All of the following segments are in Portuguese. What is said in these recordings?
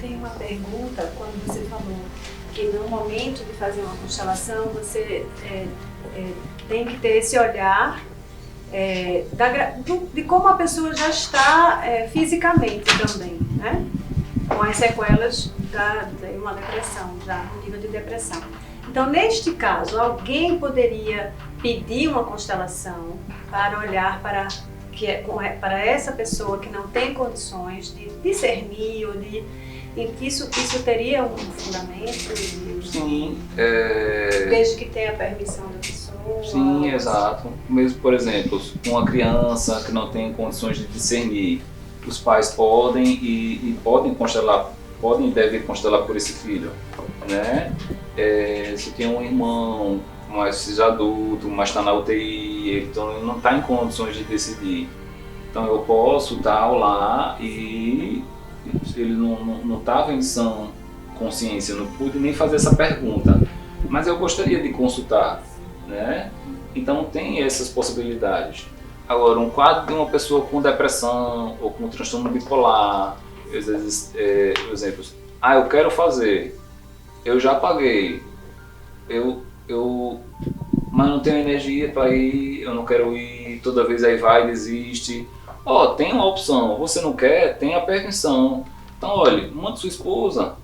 tenho uma pergunta. Quando você falou que no momento de fazer uma constelação, você tem que ter esse olhar de como a pessoa já está fisicamente também, né? Com as sequelas de uma depressão, já no nível de depressão. Então, neste caso, alguém poderia pedir uma constelação para olhar para essa pessoa que não tem condições de discernir ou de... Isso teria um fundamento? Sim. Desde que tenha a permissão da pessoa? Sim, exato. Mesmo, por exemplo, uma criança que não tem condições de discernir, os pais podem e podem constelar, podem e devem constelar por esse filho, né? Se tem um irmão, mas seja adulto, mas está na UTI, então ele não está em condições de decidir. Então eu posso estar lá e ele não estava em sã consciência, não pude nem fazer essa pergunta, mas eu gostaria de consultar, né? Então tem essas possibilidades. Agora, um quadro de uma pessoa com depressão ou com transtorno bipolar, às vezes, exemplos, eu quero fazer, eu já paguei, mas não tenho energia para ir, eu não quero ir, toda vez aí vai, desiste. Tem uma opção, você não quer, tem a permissão. Então, olha, manda sua esposa,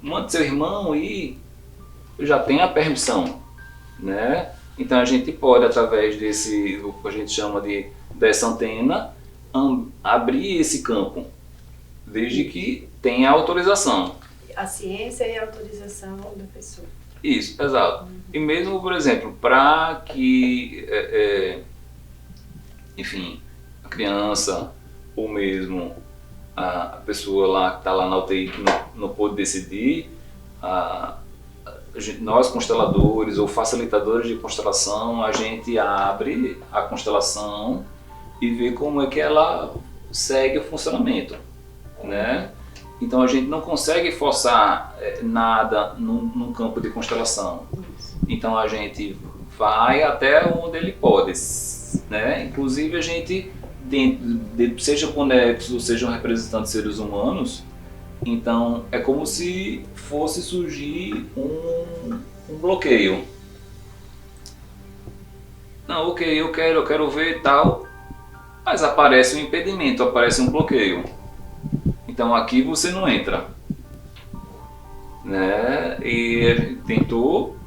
manda seu irmão ir, já tem a permissão, né? Então a gente pode, através desse, o que a gente chama dessa antena, abrir esse campo, desde que tenha autorização. A ciência e a autorização da pessoa. Isso, exato. E mesmo, por exemplo, para que, enfim, a criança ou mesmo a pessoa lá que está lá na UTI que não pôde decidir, nós consteladores ou facilitadores de constelação, a gente abre a constelação e vê como é que ela segue o funcionamento, né? Então a gente não consegue forçar nada num campo de constelação. Então a gente vai até onde ele pode, né? Inclusive a gente, seja bonecos ou sejam representantes de seres humanos, então é como se fosse surgir um bloqueio. Não, ok, eu quero ver e tal, mas aparece um impedimento, aparece um bloqueio. Então aqui você não entra, né? E ele tentou,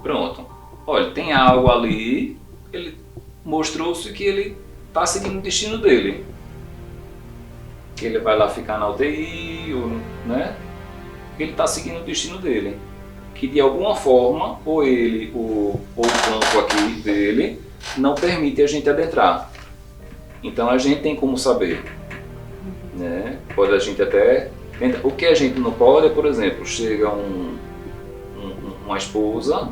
pronto. Olha, tem algo ali, ele mostrou-se que ele está seguindo o destino dele. Que ele vai lá ficar na UTI, né? Ele está seguindo o destino dele. Que de alguma forma, ou ele, ou o campo aqui dele, não permite a gente adentrar. Então a gente tem como saber, né? Pode a gente até tentar. O que a gente não pode é, por exemplo, chega uma esposa,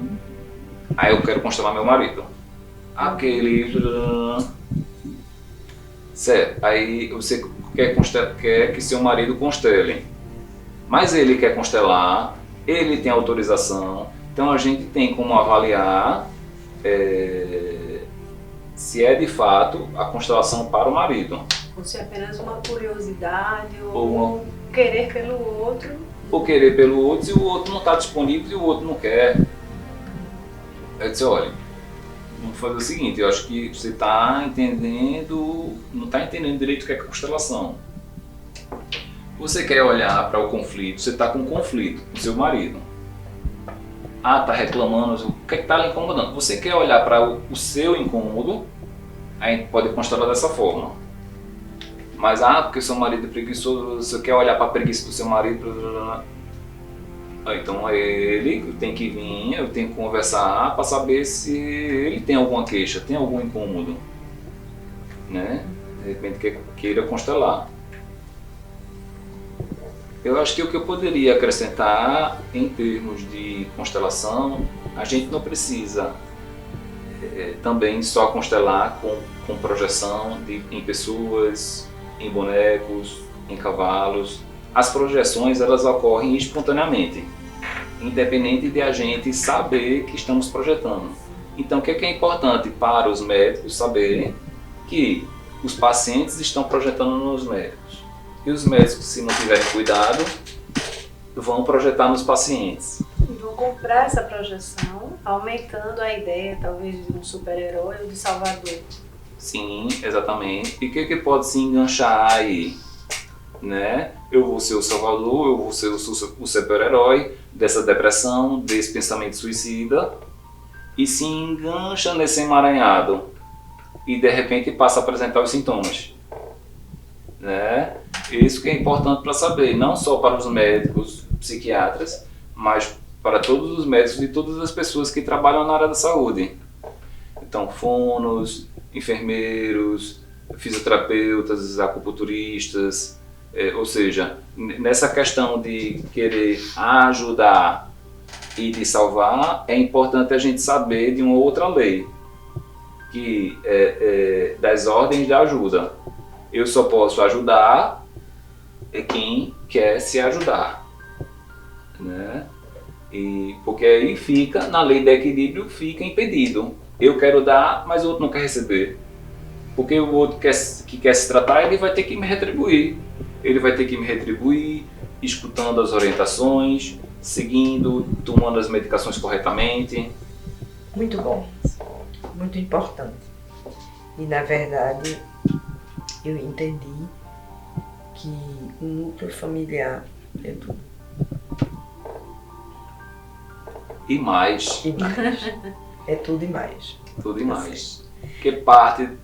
aí eu quero constelar meu marido. Porque ele... Certo, aí você quer que seu marido constele, mas ele quer constelar, ele tem autorização, então a gente tem como avaliar se é de fato a constelação para o marido. Ou se é apenas uma curiosidade ou querer pelo outro. Ou querer pelo outro se o outro não está disponível e o outro não quer. Eu disse, olha, vamos fazer o seguinte, eu acho que você está entendendo, não está entendendo direito o que é constelação. Você quer olhar para o conflito, você está com um conflito com seu marido. Está reclamando, o que é que está lhe incomodando? Você quer olhar para o seu incômodo, a gente pode constelar dessa forma. Mas, porque seu marido é preguiçoso, você quer olhar para a preguiça do seu marido, então ele tem que vir, eu tenho que conversar para saber se ele tem alguma queixa, tem algum incômodo, né? De repente queira constelar. Eu acho que o que eu poderia acrescentar em termos de constelação, a gente não precisa também só constelar com projeção em pessoas, em bonecos, em cavalos. As projeções elas ocorrem espontaneamente, independente de a gente saber que estamos projetando. Então o que é importante para os médicos saberem? Que os pacientes estão projetando nos médicos. E os médicos, se não tiverem cuidado, vão projetar nos pacientes. E vão comprar essa projeção, aumentando a ideia, talvez, de um super-herói ou de salvador. Sim, exatamente. E o que pode se enganchar aí? Né? Eu vou ser o salvador, eu vou ser o super-herói dessa depressão, desse pensamento suicida, e se engancha nesse emaranhado e de repente passa a apresentar os sintomas. Né? Isso que é importante para saber, não só para os médicos, psiquiatras, mas para todos os médicos e todas as pessoas que trabalham na área da saúde. Então, fonos, enfermeiros, fisioterapeutas, acupunturistas, ou seja, nessa questão de querer ajudar e de salvar, é importante a gente saber de uma outra lei, que é das ordens de ajuda. Eu só posso ajudar quem quer se ajudar, né? E porque aí fica, na lei do equilíbrio, fica impedido. Eu quero dar, mas o outro não quer receber. Porque o outro que quer se tratar, ele vai ter que me retribuir. Ele vai ter que me retribuir escutando as orientações, seguindo, tomando as medicações corretamente. Muito bom, muito importante. E na verdade, eu entendi que o núcleo familiar é tudo. E mais. E mais. É tudo e mais. Tudo e mais. Porque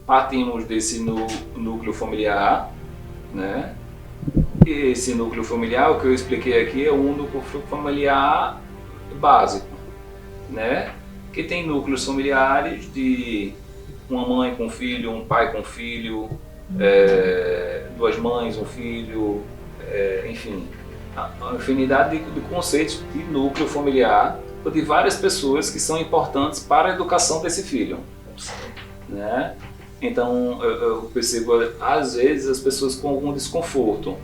partimos desse núcleo familiar, né? E esse núcleo familiar, o que eu expliquei aqui, é um núcleo familiar básico, né? Que tem núcleos familiares de uma mãe com filho, um pai com filho, duas mães, um filho, enfim, a infinidade de conceitos de núcleo familiar de várias pessoas que são importantes para a educação desse filho, né? Então eu percebo às vezes as pessoas com algum desconforto,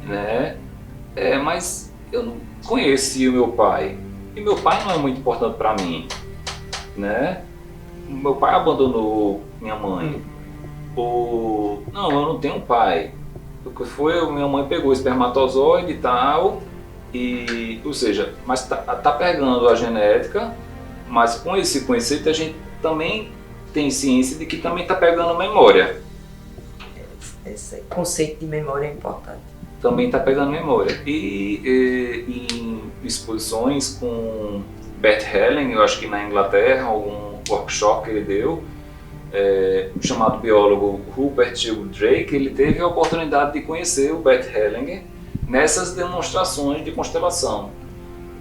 né? Mas eu não conheci o meu pai e meu pai não é muito importante para mim, né? Meu pai abandonou minha mãe. Ou não, eu não tenho um pai. O que foi, minha mãe pegou o espermatozoide e tal, e, ou seja, mas tá pegando a genética, mas com esse conceito a gente também tem ciência de que também está pegando memória. Esse conceito de memória é importante. Também está pegando memória. E em exposições com Bert Helling, eu acho que na Inglaterra, algum workshop que ele deu, o chamado biólogo Rupert Sheldrake, ele teve a oportunidade de conhecer o Bert Hellinger nessas demonstrações de constelação.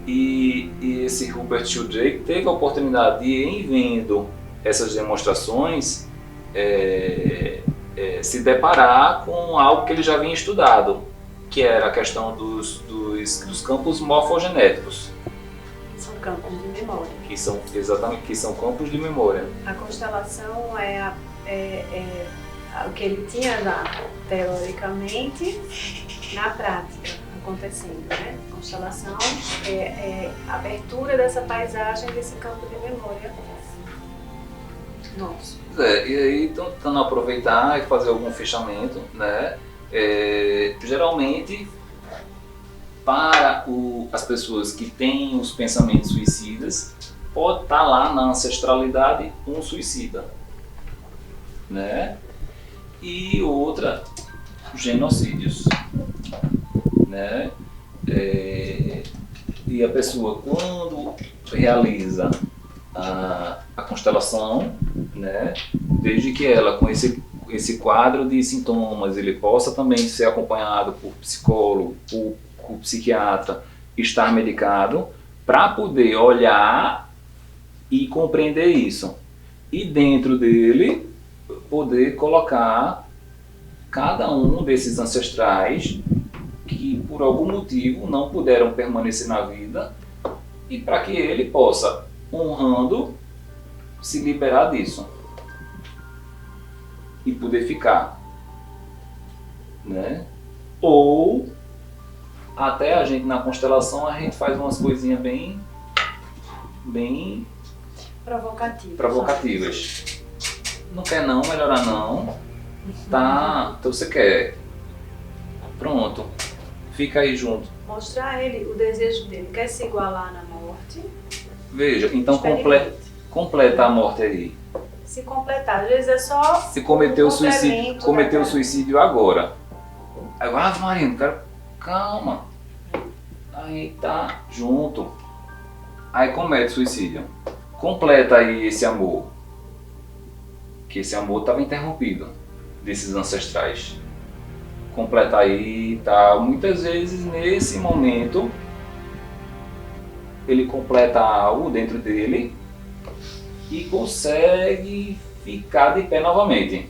E esse Rupert Sheldrake teve a oportunidade de, em vendo essas demonstrações, se deparar com algo que ele já havia estudado, que era a questão dos campos morfogenéticos. São campos de memória. Que são campos de memória. A constelação é o que ele tinha lá, teoricamente, na prática, acontecendo, né? A constelação é a abertura dessa paisagem, desse campo de memória nosso. E aí, tentando aproveitar e fazer algum fechamento, né? Geralmente, para as pessoas que têm os pensamentos suicidas, pode estar lá na ancestralidade um suicida, né? E outra, genocídios, né? E a pessoa, quando realiza a constelação, né? Desde que ela, com esse quadro de sintomas, ele possa também ser acompanhado por psicólogo, por psiquiatra, estar medicado, para poder olhar e compreender isso. E dentro dele, poder colocar cada um desses ancestrais que por algum motivo não puderam permanecer na vida, e para que ele possa, honrando, se liberar disso e poder ficar, né? Ou até a gente na constelação a gente faz umas coisinhas bem provocativas. Não quer não, melhorar não, tá? Então você quer Pronto. Fica aí junto. Mostrar a ele o desejo dele. Quer se igualar na morte? Veja, então Experimente. completa a morte aí. Se completar. Às vezes é só Se cometeu um suicídio, complemento cometeu daquela- suicídio agora. Aí, Maria, cara, calma. Aí tá junto. Aí comete suicídio. Completa aí esse amor. Que esse amor estava interrompido desses ancestrais. Completa aí, tá? Muitas vezes nesse momento ele completa algo dentro dele e consegue ficar de pé novamente.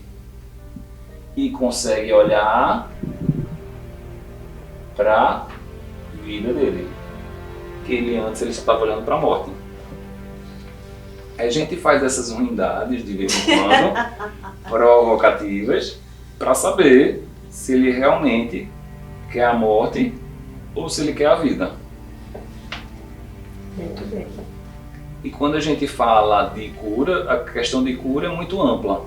E consegue olhar para a vida dele. Que ele antes ele estava olhando para a morte. A gente faz essas ruindades de vez em quando, provocativas, para saber se ele realmente quer a morte ou se ele quer a vida. Muito bem. E quando a gente fala de cura, a questão de cura é muito ampla,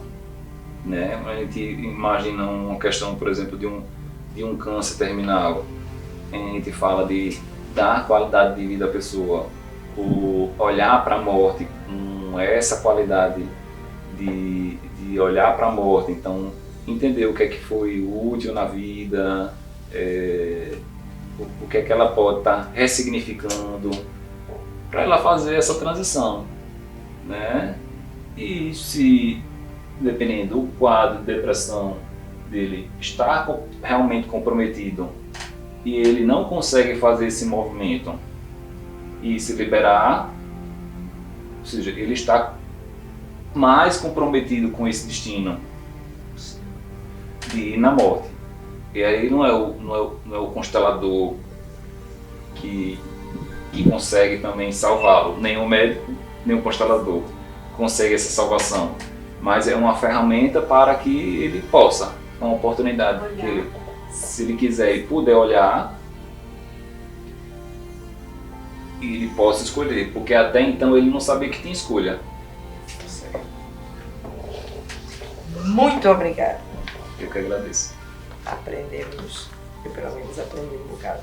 né? A gente imagina uma questão, por exemplo, de um câncer terminal. A gente fala de dar qualidade de vida à pessoa, ou olhar para a morte com essa qualidade de olhar para a morte. Então, entender o que é que foi útil na vida, o que é que ela pode estar ressignificando, para ela fazer essa transição, né? E se, dependendo do quadro de depressão dele está realmente comprometido e ele não consegue fazer esse movimento e se liberar, ou seja, ele está mais comprometido com esse destino de ir na morte. E aí não é o constelador que consegue também salvá-lo, nem o médico, nem o constelador consegue essa salvação, mas é uma ferramenta para que ele possa, uma oportunidade que ele, se ele quiser e puder olhar, ele possa escolher, porque até então ele não sabia que tinha escolha. Muito obrigada. Eu que agradeço. Aprendemos, eu pelo menos aprendi um bocado.